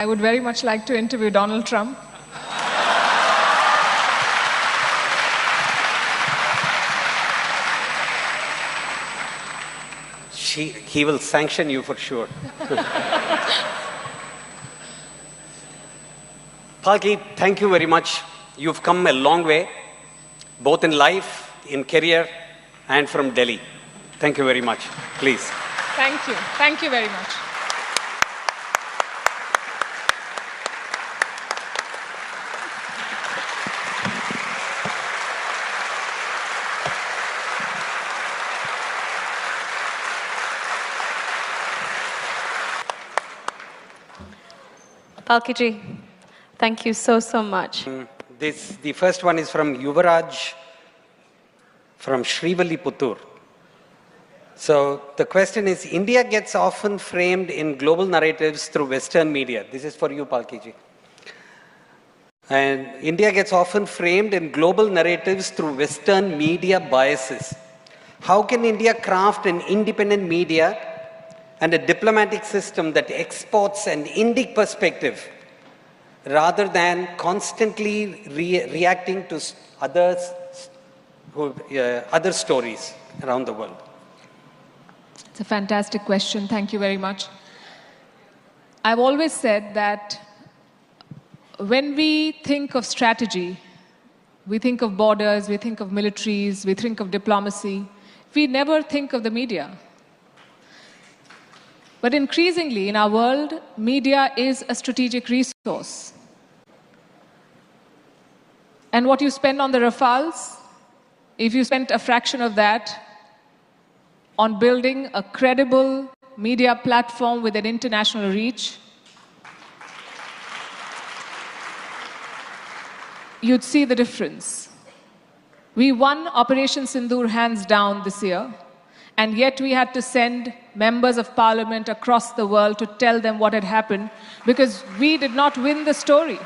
I would very much like to interview Donald Trump. He will sanction you for sure. Palki, thank you very much. You've come a long way, both in life, in career, and from Delhi. Thank you very much. Please. Thank you. Thank you very much. Palki ji, thank you so much. The first one is from Yuvaraj from Srivilliputtur. So the question is, India gets often framed in global narratives through Western media. This is for you, Palki ji. And India gets often framed in global narratives through Western media biases. How can India craft an independent media and a diplomatic system that exports an Indic perspective rather than constantly reacting to other stories around the world? It's a fantastic question. Thank you very much. I've always said that when we think of strategy, we think of borders, we think of militaries, we think of diplomacy. We never think of the media. But increasingly in our world, media is a strategic resource. And what you spend on the Rafales, if you spent a fraction of that on building a credible media platform with an international reach, you'd see the difference. We won Operation Sindoor hands down this year, and yet we had to send members of parliament across the world to tell them what had happened because we did not win the story.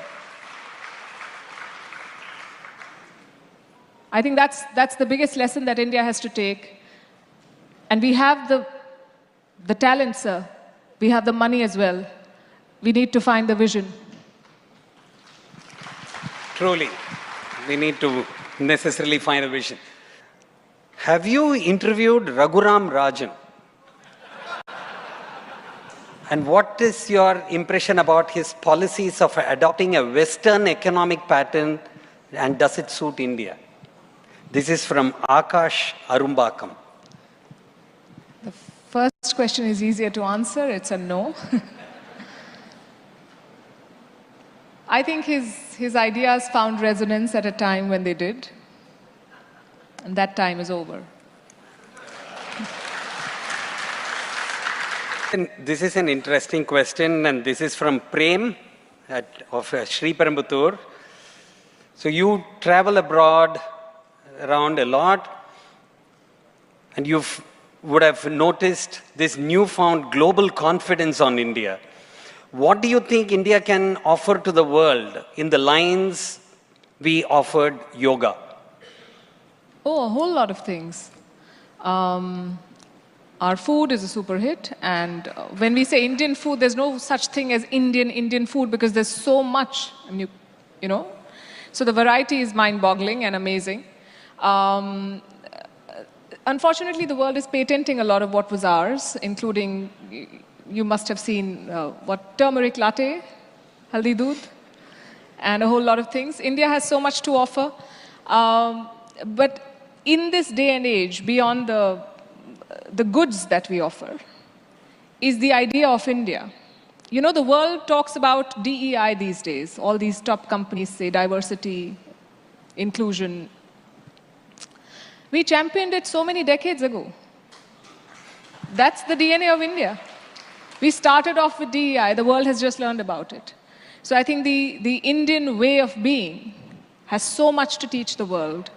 I think that's the biggest lesson that India has to take. And we have the talent, sir. We have the money as well. We need to find the vision. Truly, we need to necessarily find a vision. Have you interviewed Raghuram Rajan? And what is your impression about his policies of adopting a Western economic pattern, and does it suit India? This is from Akash Arumbakam. The first question is easier to answer. It's a no. I think his ideas found resonance at a time when they did. And that time is over. And this is an interesting question, and this is from Prem of Sri Perambuttur. So you travel abroad around a lot, and you would have noticed this newfound global confidence on India. What do you think India can offer to the world in the lines we offered yoga? Oh, a whole lot of things. Our food is a super hit, and when we say Indian food, there's no such thing as Indian food because there's so much, you know. So the variety is mind-boggling and amazing. Unfortunately, the world is patenting a lot of what was ours, including, you must have seen, turmeric latte, haldi doodh, and a whole lot of things. India has so much to offer. But in this day and age, beyond the goods that we offer, is the idea of India. You know, the world talks about DEI these days. All these top companies say diversity, inclusion. We championed it so many decades ago. That's the DNA of India. We started off with DEI. The world has just learned about it. So I think the Indian way of being has so much to teach the world.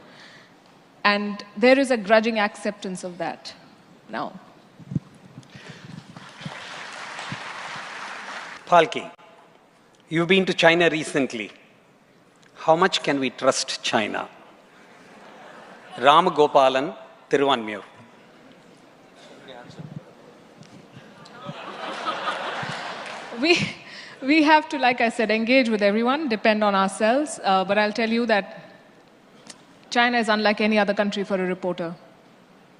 And there is a grudging acceptance of that now. Palki, you've been to China recently. How much can we trust China? Ram Gopalan, Tiruvanmiyur. We have to, like I said, engage with everyone, depend on ourselves. But I'll tell you that China is unlike any other country for a reporter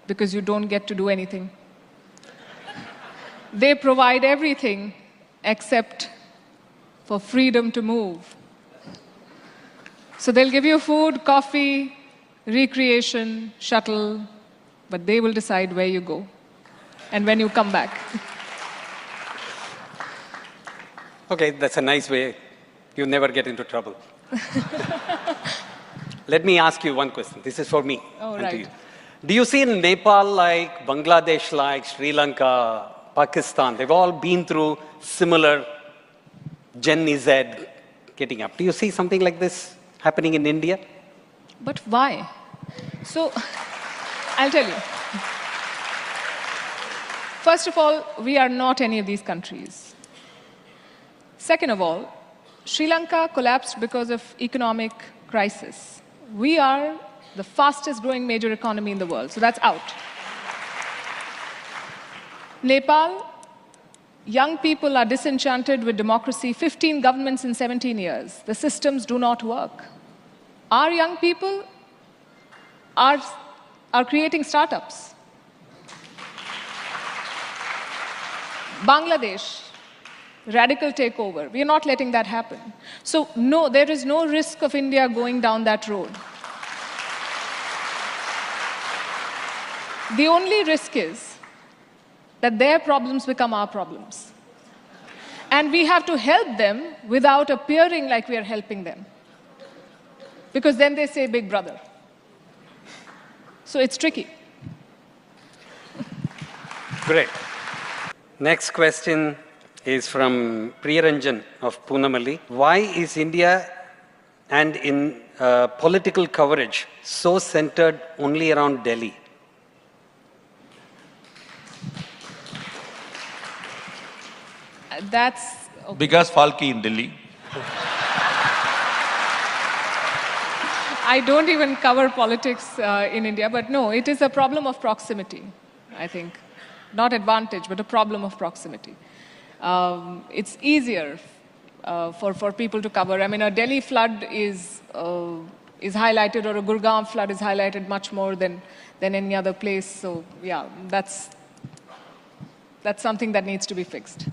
because you don't get to do anything. They provide everything except for freedom to move. So they'll give you food, coffee, recreation, shuttle, but they will decide where you go and when you come back. Okay, that's a nice way. You never get into trouble. Let me ask you one question. This is for me and to you. Do you see in Nepal like Bangladesh, like Sri Lanka, Pakistan, they've all been through similar Gen Z getting up. Do you see something like this happening in India? But why? So, I'll tell you. First of all, we are not any of these countries. Second of all, Sri Lanka collapsed because of economic crisis. We are the fastest growing major economy in the world, so that's out. Nepal, young people are disenchanted with democracy, 15 governments in 17 years. The systems do not work. Our young people are creating startups. Bangladesh, radical takeover. We are not letting that happen. So no, there is no risk of India going down that road. The only risk is that their problems become our problems. And we have to help them without appearing like we are helping them. Because then they say big brother. So it's tricky. Great. Next question is from Priyaranjan of Poonamalli. Why is India and in political coverage so centered only around Delhi? That's... Okay. Because Palki in Delhi. I don't even cover politics in India, but no, it is a problem of proximity, I think. Not advantage, but a problem of proximity. It's easier for people to cover. I mean, a Delhi flood is highlighted, or a Gurgaon flood is highlighted much more than any other place. So, yeah, that's something that needs to be fixed.